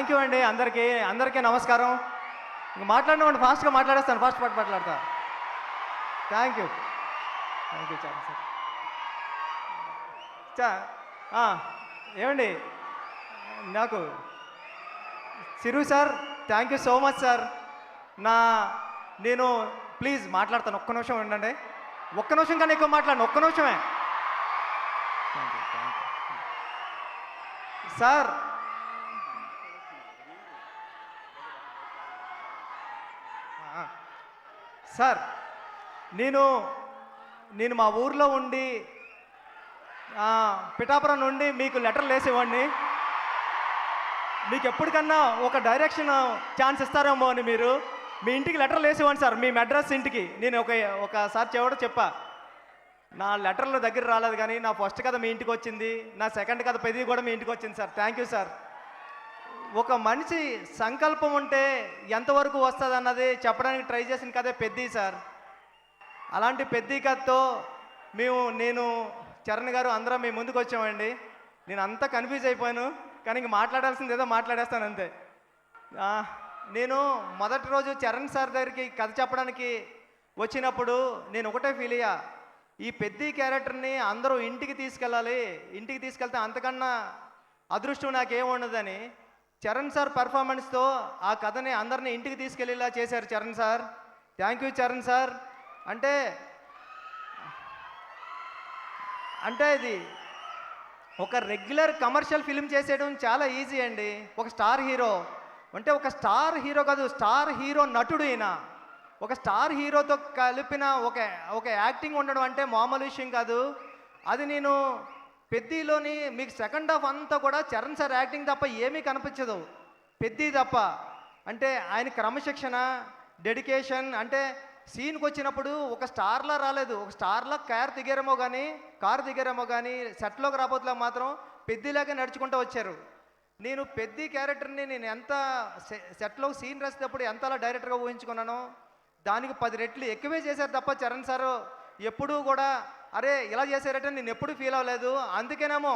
Thank you అండి అందరికీ నమస్కారం. ఇంక మాట్లాడినప్పుడు ఫాస్ట్గా మాట్లాడేస్తాను, ఫాస్ట్ మాట్లాడతా. థ్యాంక్ యూ చాలా సార్. ఏమండి నాకు సిరు sir, thank you so much sir. నేను ప్లీజ్ మాట్లాడతాను, ఒక్క నిమిషం ఉండండి. ఒక్క నిమిషం కన్నా ఎక్కువ మాట్లాడండి, ఒక్క నిమిషమే. సార్ సార్ నేను మా ఊర్లో ఉండి పిఠాపురం నుండి మీకు లెటర్లు వేసేవాడిని. మీకు ఎప్పటికన్నా ఒక డైరెక్షన్ ఛాన్స్ ఇస్తారేమో అని మీరు మీ ఇంటికి లెటర్లు వేసేవాడిని సార్, మీ అడ్రస్ ఇంటికి. నేను ఒకసారి చెప్పా, నా లెటర్లు దగ్గర రాలేదు కానీ నా ఫస్ట్ కథ మీ ఇంటికి వచ్చింది, నా సెకండ్ కథ పెద్దది కూడా మీ ఇంటికి వచ్చింది సార్. Thank you sir. ఒక మనిషి సంకల్పం ఉంటే ఎంతవరకు వస్తుంది అన్నది చెప్పడానికి ట్రై చేసిన కథే పెద్ది సార్. అలాంటి పెద్ది కథతో నేను చరణ్ గారు అందరం మీ ముందుకు వచ్చామండి. నేను అంతా కన్ఫ్యూజ్ అయిపోయాను, కానీ ఇంక మాట్లాడాల్సింది ఏదో మాట్లాడేస్తాను అంతే. నేను మొదటి రోజు చరణ్ సార్ దగ్గరికి కథ చెప్పడానికి వచ్చినప్పుడు నేను ఒకటే ఫీల్ అయ్యా, ఈ పెద్ది క్యారెక్టర్ని అందరూ ఇంటికి తీసుకెళ్ళాలి, ఇంటికి తీసుకెళ్తే అంతకన్నా అదృష్టం నాకేముండదని చరణ్ సార్ పర్ఫార్మెన్స్తో ఆ కథని అందరినీ ఇంటికి తీసుకెళ్ళేలా చేశారు Charan sir. Thank you Charan sir. అంటే ఇది ఒక రెగ్యులర్ కమర్షియల్ ఫిలిం చేసేయడం చాలా ఈజీ అండి. ఒక స్టార్ హీరో అంటే ఒక స్టార్ హీరో కాదు, స్టార్ హీరో నటుడు ఈయన. ఒక స్టార్ హీరోతో కలిపిన ఒక యాక్టింగ్ ఉండడం అంటే మామూలు విషయం కాదు. అది నేను పెద్దిలోని మీకు సెకండ్ హాఫ్ అంతా కూడా చరణ్ సార్ యాక్టింగ్ తప్ప ఏమీ కనిపించదు, పెద్ది తప్ప. అంటే ఆయన క్రమశిక్షణ, డెడికేషన్. అంటే సీన్కి వచ్చినప్పుడు ఒక స్టార్లా రాలేదు, ఒక స్టార్లా కారు దిగారేమో కానీ సెట్లోకి రాబోతులా మాత్రం పెద్దిలాగే నడుచుకుంటూ వచ్చారు. నేను పెద్ది క్యారెక్టర్ని నేను ఎంత సెట్లో సీన్ రాసేటప్పుడు ఎంతలా డైరెక్టర్గా ఊహించుకున్నానో దానికి 10 రెట్లు ఎక్కువే చేశారు తప్ప చరణ్ సారు ఎప్పుడూ కూడా అరే ఇలా చేశారంటే నేను ఎప్పుడూ ఫీల్ అవ్వలేదు. అందుకేనేమో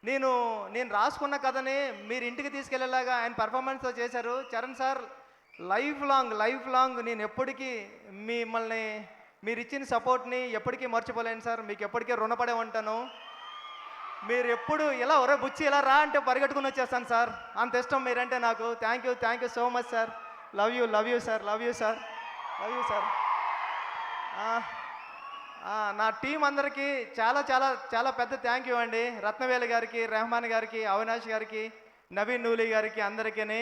నేను రాసుకున్న కథని మీరు ఇంటికి తీసుకెళ్లేలాగా ఆయన పర్ఫార్మెన్స్తో చేశారు. చరణ్ సార్ లైఫ్ లాంగ్ నేను ఎప్పటికీ మిమ్మల్ని మీరు ఇచ్చిన సపోర్ట్ని ఎప్పటికీ మర్చిపోలేను సార్. మీకు ఎప్పటికీ రుణపడే ఉంటాను. మీరు ఎప్పుడు ఇలా ఒరే బుచ్చి ఇలా రా అంటే పరిగెట్టుకుని వచ్చేస్తాను సార్, అంత ఇష్టం మీరంటే నాకు. Thank you so much sir. Love you sir. నా టీం అందరికీ చాలా చాలా చాలా పెద్ద థ్యాంక్ యూ అండి. రత్నవేలి గారికి, రెహమాన్ గారికి, అవినాష్ గారికి, నవీన్ నూలి గారికి, అందరికీ,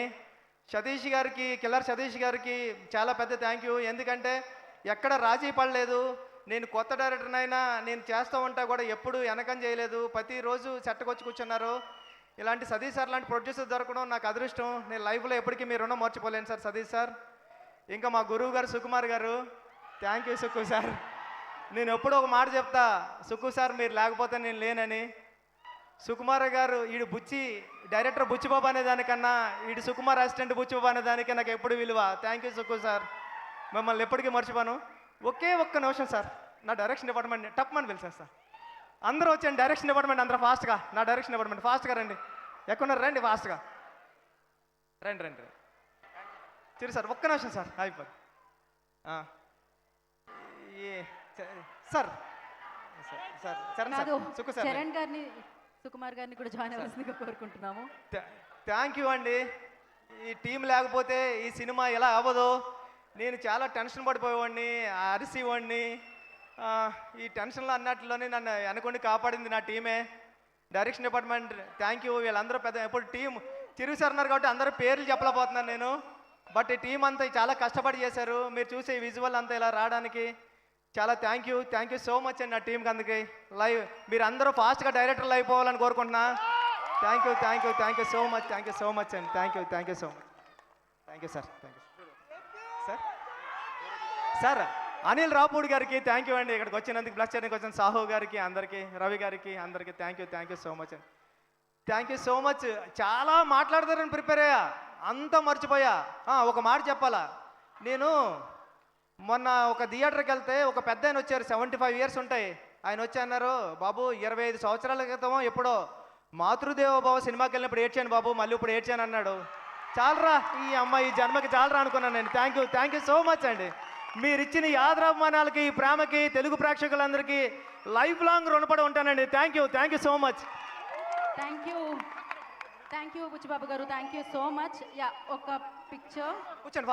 సతీష్ గారికి, కిల్లర్ సతీష్ గారికి చాలా పెద్ద థ్యాంక్ యూ. ఎందుకంటే ఎక్కడ రాజీ పడలేదు. నేను కొత్త డైరెక్టర్నైనా నేను చేస్తూ ఉంటా కూడా ఎప్పుడు వెనకం చేయలేదు, ప్రతిరోజు సెట్కొచ్చి కూర్చున్నారు. ఇలాంటి సతీష్ సార్ లాంటి ప్రొడ్యూసర్ దొరకడం నాకు అదృష్టం. నేను లైఫ్లో ఎప్పటికీ మీ రుణం మర్చిపోలేను సార్ సతీష్ సార్. ఇంకా మా గురువు గారు సుకుమార్ గారు, థ్యాంక్ యూ సుక్కు సార్. నేను ఎప్పుడూ ఒక మాట చెప్తా, సుక్కు సార్ మీరు లేకపోతే నేను లేనని. సుకుమార్ గారు ఈడు డైరెక్టర్ బుచ్చిబాబు అనే దానికన్నా ఈడు సుకుమార్ అసిస్టెంట్ బుచ్చిబాబు అనే దానికే నాకు ఎప్పుడు విలువ. థ్యాంక్ యూ సుక్కు సార్, మిమ్మల్ని ఎప్పటికీ మర్చిపోను. ఒక్క నిమిషం సార్, నా డైరెక్షన్ డిపార్ట్మెంట్ని టప్మని పిలిచేస్తా. అందరూ వచ్చాను డైరెక్షన్ డిపార్ట్మెంట్, అందరూ ఫాస్ట్గా. నా డైరెక్షన్ డిపార్ట్మెంట్ ఫాస్ట్గా రండి, ఎక్కడున్నారు రండి, ఫాస్ట్గా రండి. సరే సార్, ఒక్క నిమిషం సార్ అయిపోయి. సార్ చరణ్ గారిని, సుకుమార్ గారిని కూడా జాయిన్ అవ్వాల్సిందిగా కోరుకుంటున్నాము. థ్యాంక్ యూ అండి. ఈ టీం లేకపోతే ఈ సినిమా ఎలా అవ్వదు. నేను చాలా టెన్షన్ పడిపోయేవాడిని, అరిసేవాడిని. ఈ టెన్షన్లో అన్నట్లోనే నన్ను అనుకోండి కాపాడింది నా టీమే. Direction department thank you. వీళ్ళందరూ ఇప్పుడు టీం తిరుగు సార్ అన్నారు కాబట్టి అందరూ పేర్లు చెప్పలేకపోతున్నాను నేను. బట్ ఈ టీం అంతా చాలా కష్టపడి చేశారు. మీరు చూసే విజువల్ అంతా ఇలా రావడానికి చాలా థ్యాంక్ యూ సో మచ్ అండి నా టీంకి. అందుకే మీరు అందరూ ఫాస్ట్గా డైరెక్టర్లు అయిపోవాలని కోరుకుంటున్నా. థ్యాంక్ యూ సో మచ్ అండి. Thank you so much. Thank you sir. Sir Anil Ravipudi గారికి థ్యాంక్ యూ అండి, ఇక్కడికి వచ్చినందుకు, బ్లస్ చేయడానికి వచ్చిన సాహు గారికి, అందరికీ, రవి గారికి, అందరికీ థ్యాంక్ యూ సో మచ్ అండి. Thank you so much. చాలా మాట్లాడతారని ప్రిపేర్ అయ్యా, అంతా మర్చిపోయా. ఒక మాట చెప్పాలా, నేను మొన్న ఒక థియేటర్కి వెళ్తే ఒక పెద్ద ఆయన వచ్చారు, 75 ఇయర్స్ ఉంటాయి. ఆయన వచ్చి అన్నారు, బాబు 25 సంవత్సరాల క్రితం ఎప్పుడో మాతృదేవోభవ సినిమాకి వెళ్ళినప్పుడు ఏడ్చాను బాబు, మళ్ళీ ఇప్పుడు ఏడ్చాను అన్నాడు. చాలరా ఈ అమ్మాయి ఈ జన్మకి చాలరా అనుకున్నానండి. థ్యాంక్ యూ సో మచ్ అండి. మీరు ఇచ్చిన ఈ ఆదరాభిమానాలకి ఈ ప్రేమకి తెలుగు ప్రేక్షకులందరికీ లైఫ్ లాంగ్ రుణపడి ఉంటానండి. Thank you so much. Thank you Buchi Babu గారు, thank you so much. Yeah, ఒక పిక్చర్ కూర్చోండి.